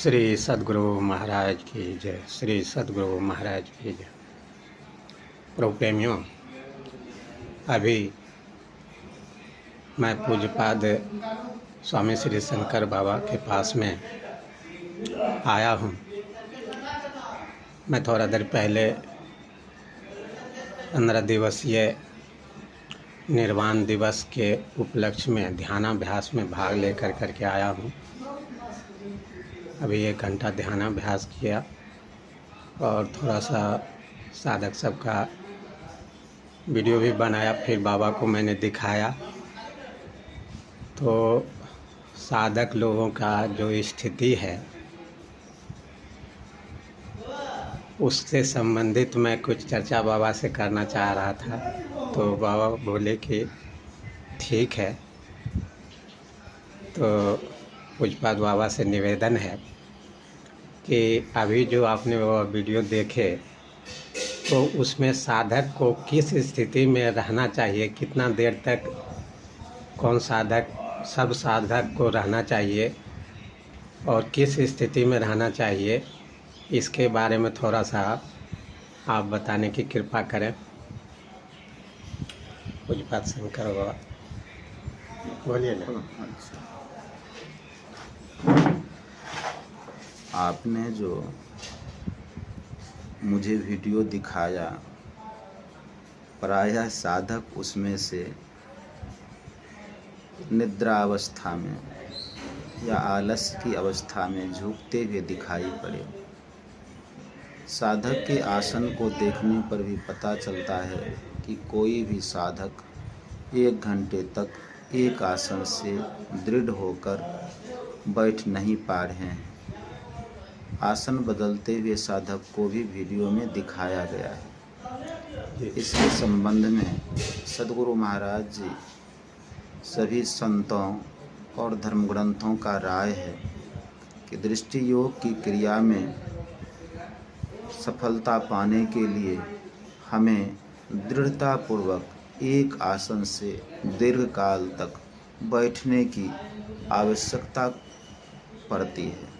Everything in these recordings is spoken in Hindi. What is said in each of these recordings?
श्री सद्गुरु महाराज की जय। श्री सद्गुरु महाराज की जय। प्रभु प्रेमियों, अभी मैं पूज्यपाद स्वामी श्री शंकर बाबा के पास में आया हूँ। मैं थोड़ा देर पहले 15 दिवसीय निर्वाण दिवस के उपलक्ष्य में ध्यानाभ्यास में भाग लेकर करके आया हूँ। अभी 1 घंटा ध्यानाभ्यास किया और थोड़ा सा साधक सबका वीडियो भी बनाया, फिर बाबा को मैंने दिखाया। तो साधक लोगों का जो स्थिति है उससे संबंधित मैं कुछ चर्चा बाबा से करना चाह रहा था। तो बाबा बोले कि ठीक है। तो पूज्यपाद बाबा से निवेदन है कि अभी जो आपने वो वीडियो देखे तो उसमें साधक को किस स्थिति में रहना चाहिए, कितना देर तक कौन साधक, सब साधक को रहना चाहिए और किस स्थिति में रहना चाहिए, इसके बारे में थोड़ा सा आप बताने की कृपा करें। पूज्यपाद शंकर बाबा बोलिए ना। आपने जो मुझे वीडियो दिखाया, प्रायः साधक उसमें से निद्रा अवस्था में या आलस्य की अवस्था में झुकते हुए दिखाई पड़े। साधक के आसन को देखने पर भी पता चलता है कि कोई भी साधक 1 घंटे तक एक आसन से दृढ़ होकर बैठ नहीं पा रहे हैं। आसन बदलते हुए साधक को भी वीडियो में दिखाया गया है। इसके संबंध में सद्गुरु महाराज जी सभी संतों और धर्म ग्रंथों का राय है कि दृष्टि योग की क्रिया में सफलता पाने के लिए हमें दृढ़तापूर्वक एक आसन से दीर्घ काल तक बैठने की आवश्यकता पड़ती है।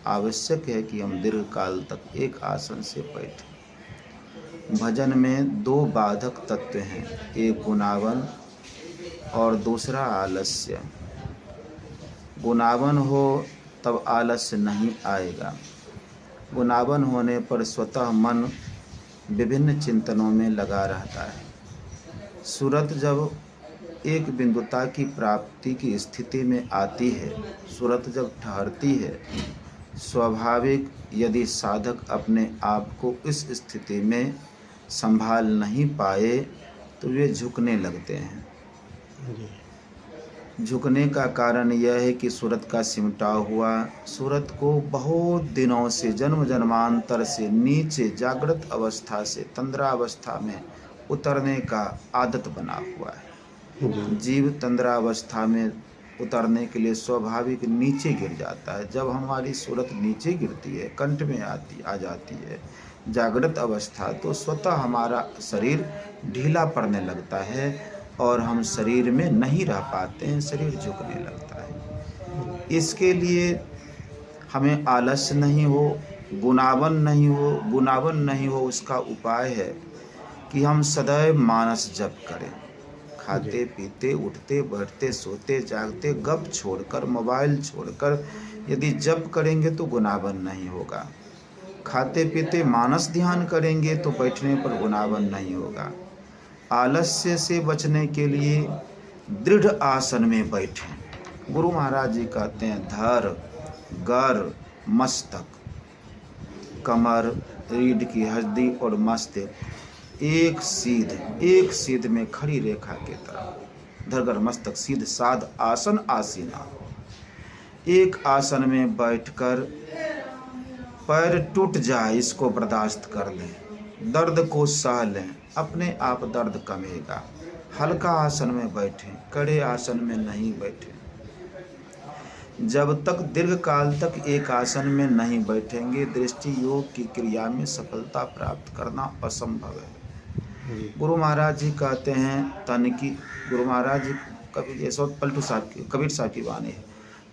आवश्यक है कि हम दीर्घ काल तक एक आसन से बैठें। भजन में 2 बाधक तत्व हैं, एक गुणावन और दूसरा आलस्य। गुणावन हो तब आलस्य नहीं आएगा। गुणावन होने पर स्वतः मन विभिन्न चिंतनों में लगा रहता है। सूरत जब एक बिंदुता की प्राप्ति की स्थिति में आती है, सूरत जब ठहरती है, स्वाभाविक यदि साधक अपने आप को इस स्थिति में संभाल नहीं पाए तो वे झुकने लगते हैं। झुकने का कारण यह है कि सूरत का सिमटा हुआ सूरत को बहुत दिनों से, जन्म जन्मांतर से नीचे जागृत अवस्था से तंद्रा अवस्था में उतरने का आदत बना हुआ है। जीव तंद्रा अवस्था में उतरने के लिए स्वाभाविक नीचे गिर जाता है। जब हमारी सूरत नीचे गिरती है, कंठ में आ जाती है जागृत अवस्था, तो स्वतः हमारा शरीर ढीला पड़ने लगता है और हम शरीर में नहीं रह पाते हैं, शरीर झुकने लगता है। इसके लिए हमें आलस्य नहीं हो, गुणावन नहीं हो। गुणावन नहीं हो उसका उपाय है कि हम सदैव मानस जप करें। खाते पीते, उठते बैठते, सोते जागते, गप छोड़कर, मोबाइल छोड़कर यदि जप करेंगे तो गुणावन नहीं होगा। खाते पीते मानस ध्यान करेंगे तो बैठने पर गुणावन नहीं होगा। आलस्य से बचने के लिए दृढ़ आसन में बैठें। गुरु महाराज जी कहते हैं धर, गर, मस्तक, कमर, रीढ़ की हड्डी और मस्तक एक सीध में खड़ी रेखा के तरह, धरगर मस्तक सीध साध आसन आसीना। एक आसन में बैठकर पैर टूट जाए इसको बर्दाश्त कर लें, दर्द को सह लें, अपने आप दर्द कमेगा। हल्का आसन में बैठें, कड़े आसन में नहीं बैठें। जब तक दीर्घ काल तक एक आसन में नहीं बैठेंगे, दृष्टि योग की क्रिया में सफलता प्राप्त करना असंभव है। गुरु महाराज जी कहते हैं तन की, गुरु महाराज जी कबीर साहब की वाणी है,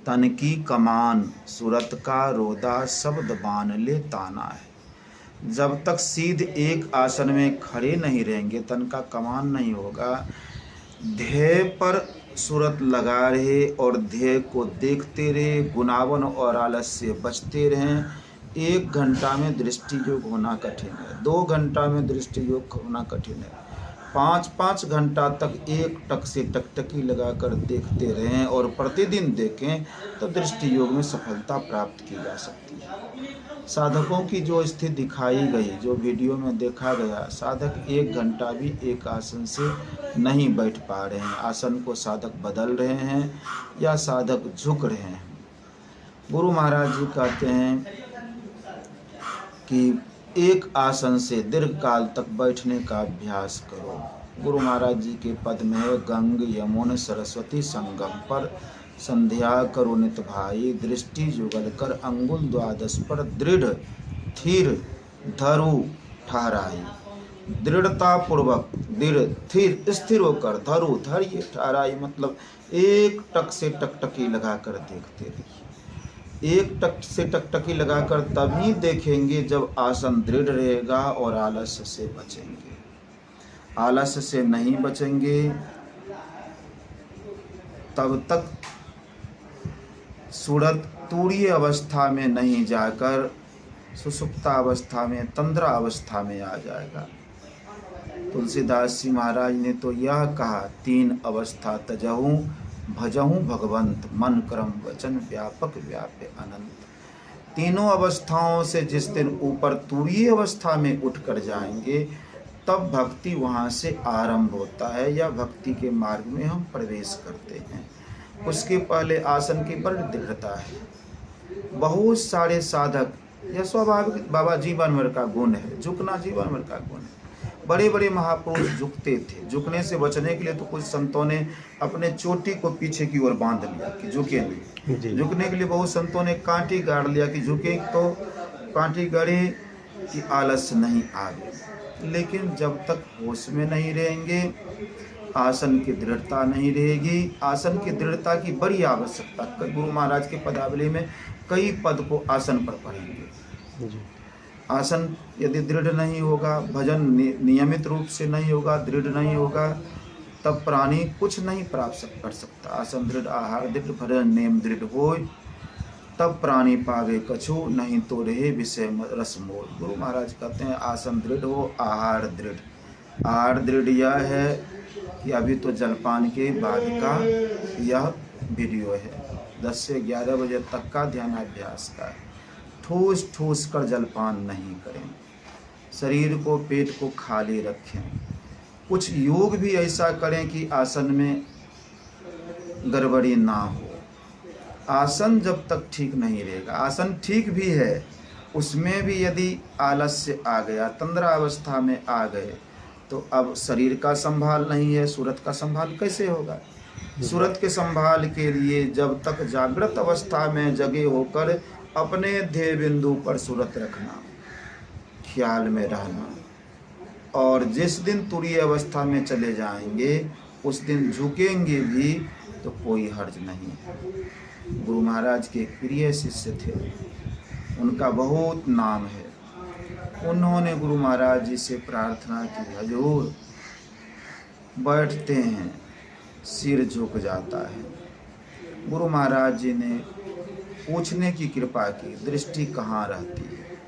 तन की कमान, सूरत का रोदा शब्द बान ले ताना है। जब तक सीध एक आसन में खड़े नहीं रहेंगे, तन का कमान नहीं होगा, ध्येय पर सूरत लगा रहे और ध्येय को देखते रहे, गुनावन और आलस से बचते रहें। 1 घंटा में दृष्टि योग होना कठिन है, 2 घंटा में दृष्टि योग होना कठिन है, 5-5 घंटा तक एक टक से टकटकी लगाकर देखते रहें और प्रतिदिन देखें तो दृष्टि योग में सफलता प्राप्त की जा सकती है। साधकों की जो स्थिति दिखाई गई, जो वीडियो में देखा गया, साधक 1 घंटा भी एक आसन से नहीं बैठ पा रहे हैं। आसन को साधक बदल रहे हैं या साधक झुक रहे हैं। गुरु महाराज जी कहते हैं कि एक आसन से दीर्घ काल तक बैठने का अभ्यास करो। गुरु महाराज जी के पद में है, गंग यमुन सरस्वती संगम पर संध्या करो नित भाई, दृष्टि जुगल कर अंगुल द्वादश पर दृढ़ थिर धरु ठहराई। दृढ़ता पूर्वक दृढ़ थिर स्थिर होकर धरु धरिए ठहराई, मतलब एक टक से टकटकी लगाकर देखते रहिए। एक टक से टकटकी लगाकर तभी देखेंगे जब आसन दृढ़ रहेगा और आलस्य से बचेंगे। आलस्य से नहीं बचेंगे तब तक सूरत तूरीय अवस्था में नहीं जाकर सुषुप्ता अवस्था में, तंद्रा अवस्था में आ जाएगा। तुलसीदास जी महाराज ने तो यह कहा, 3 अवस्था तजहूँ भजहूँ भगवंत, मन कर्म वचन व्यापक व्यापे अनंत। तीनों अवस्थाओं से जिस दिन ऊपर तूरीय अवस्था में उठकर जाएंगे तब भक्ति वहाँ से आरंभ होता है या भक्ति के मार्ग में हम प्रवेश करते हैं। उसके पहले आसन की बड़ी दृढ़ता है। बहुत सारे साधक, यह स्वाभाविक बाबा जीवन भर का गुण है, झुकना जीवन भर का गुण है। बड़े बड़े महापुरुष झुकते थे। झुकने से बचने के लिए तो कुछ संतों ने अपने चोटी को पीछे की ओर बांध लिया कि झुके नहीं। झुकने के लिए बहुत संतों ने कांटी गाड़ लिया कि झुके तो कांटी गाड़े कि आलस्य नहीं आवे। लेकिन जब तक होश में नहीं रहेंगे, आसन की दृढ़ता नहीं रहेगी। आसन की दृढ़ता की बड़ी आवश्यकता। गुरु महाराज के पदावली में कई पद को आसन पर पढ़ेंगे। आसन यदि दृढ़ नहीं होगा, भजन नियमित रूप से नहीं होगा, दृढ़ नहीं होगा, तब प्राणी कुछ नहीं प्राप्त कर सकता। आसन दृढ़ आहार दृढ़ भजन नेम दृढ़ होय, तब प्राणी पावे कछु, नहीं तो रहे विषय रस मोल। गुरु महाराज कहते हैं आसन दृढ़ हो, आहार दृढ़। आहार दृढ़ यह है कि अभी तो जलपान के बाद का यह वीडियो है, 10 से 11 बजे तक का ध्यानाभ्यास का है। ठूस ठूस कर जलपान नहीं करें, शरीर को पेट को खाली रखें। कुछ योग भी ऐसा करें कि आसन में गड़बड़ी ना हो। आसन जब तक ठीक नहीं रहेगा, आसन ठीक भी है, उसमें भी यदि आलस्य आ गया, तंद्रा अवस्था में आ गए, तो अब शरीर का संभाल नहीं है, सूरत का संभाल कैसे होगा। सूरत के संभाल के लिए जब तक जागृत अवस्था में जगे होकर अपने ध्येय बिंदु पर सूरत रखना, ख्याल में रहना, और जिस दिन तुरीय अवस्था में चले जाएंगे उस दिन झुकेंगे भी तो कोई हर्ज नहीं है। गुरु महाराज के एक प्रिय शिष्य थे, उनका बहुत नाम है। उन्होंने गुरु महाराज जी से प्रार्थना की, हजूर बैठते हैं सिर झुक जाता है। गुरु महाराज जी ने पूछने की कृपा की, दृष्टि कहाँ रहती है?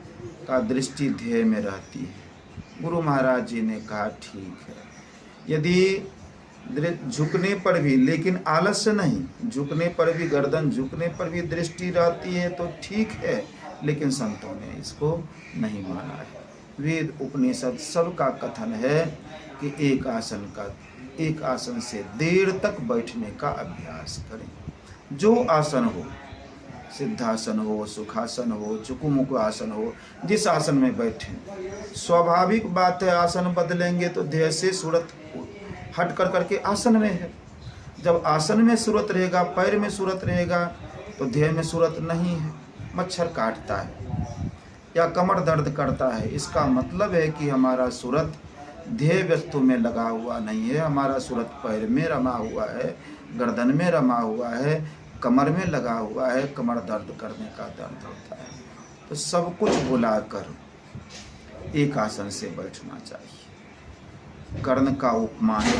कहा दृष्टि ध्येय में रहती है। गुरु महाराज जी ने कहा ठीक है, यदि झुकने पर भी, लेकिन आलस्य नहीं, झुकने पर भी, गर्दन झुकने पर भी दृष्टि रहती है तो ठीक है, लेकिन संतों ने इसको नहीं माना है। वेद उपनिषद सबका कथन है कि एक आसन से देर तक बैठने का अभ्यास करें। जो आसन हो, सिद्धासन हो, सुखासन हो, चुकुमुख आसन हो, जिस आसन में बैठें, स्वाभाविक बात है आसन बदलेंगे तो ध्येय से सूरत हट कर करके आसन में है। जब आसन में सूरत रहेगा, पैर में सूरत रहेगा, तो ध्येय में सूरत नहीं है। मच्छर काटता है या कमर दर्द करता है, इसका मतलब है कि हमारा सूरत ध्येय वस्तु में लगा हुआ नहीं है। हमारा सूरत पैर में रमा हुआ है, गर्दन में रमा हुआ है, कमर में लगा हुआ है, कमर दर्द करने का दर्द होता है। तो सब कुछ भुलाकर एक आसन से बैठना चाहिए। कर्ण का उपमा है,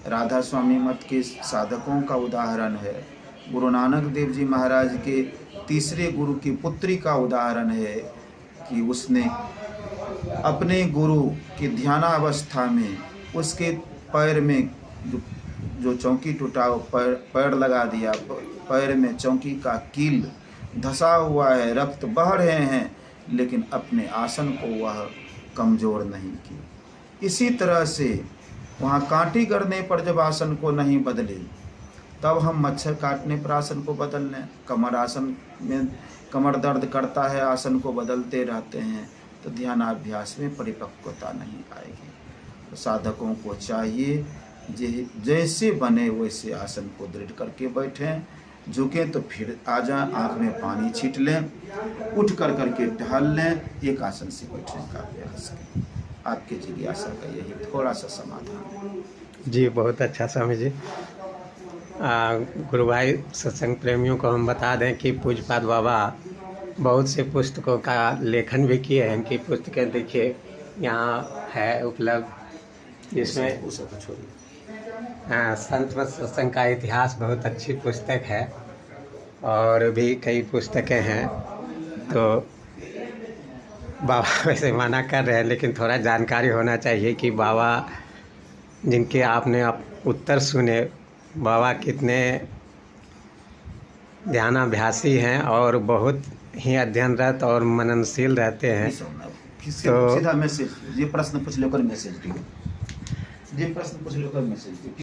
राधा स्वामी मत के साधकों का उदाहरण है, गुरु नानक देव जी महाराज के तीसरे गुरु की पुत्री का उदाहरण है कि उसने अपने गुरु की ध्यानावस्था में उसके पैर में जो चौकी टूटा पैर लगा दिया, पैर में चौकी का कील धंसा हुआ है, रक्त बह रहे हैं, लेकिन अपने आसन को वह कमज़ोर नहीं की। इसी तरह से वहाँ कांटी करने पर जब आसन को नहीं बदले, तब हम मच्छर काटने पर आसन को बदल लें। कमर आसन में कमर दर्द करता है, आसन को बदलते रहते हैं, तो ध्यानाभ्यास में परिपक्वता नहीं आएगी। तो साधकों को चाहिए जैसे बने वैसे आसन को दृढ़ करके बैठें, झुकें तो फिर आ जाएं, आँख में पानी छीट लें, उठ कर करके टहल लें, एक आसन से बैठने का अभ्यास करें। आपके जिज्ञासा का यही थोड़ा सा समाधान है। जी बहुत अच्छा स्वामी जी। गुरु भाई, सत्संग प्रेमियों को हम बता दें कि पूज्यपाद बाबा बहुत से पुस्तकों का लेखन भी किए हैं। इनकी पुस्तकें देखिए यहाँ है उपलब्ध, जिसमें संत व सत्संग का इतिहास बहुत अच्छी पुस्तक है, और भी कई पुस्तकें हैं। तो बाबा वैसे मना कर रहे हैं, लेकिन थोड़ा जानकारी होना चाहिए कि बाबा जिनके आपने उत्तर सुने, बाबा कितने ध्यानाभ्यासी हैं और बहुत ही अध्ययनरत और मननशील रहते हैं। तो सीधा मैसेज, ये प्रश्न पूछ लेकर मैसेज दियो, ये प्रश्न पूछ लेकर मैसेज दियो।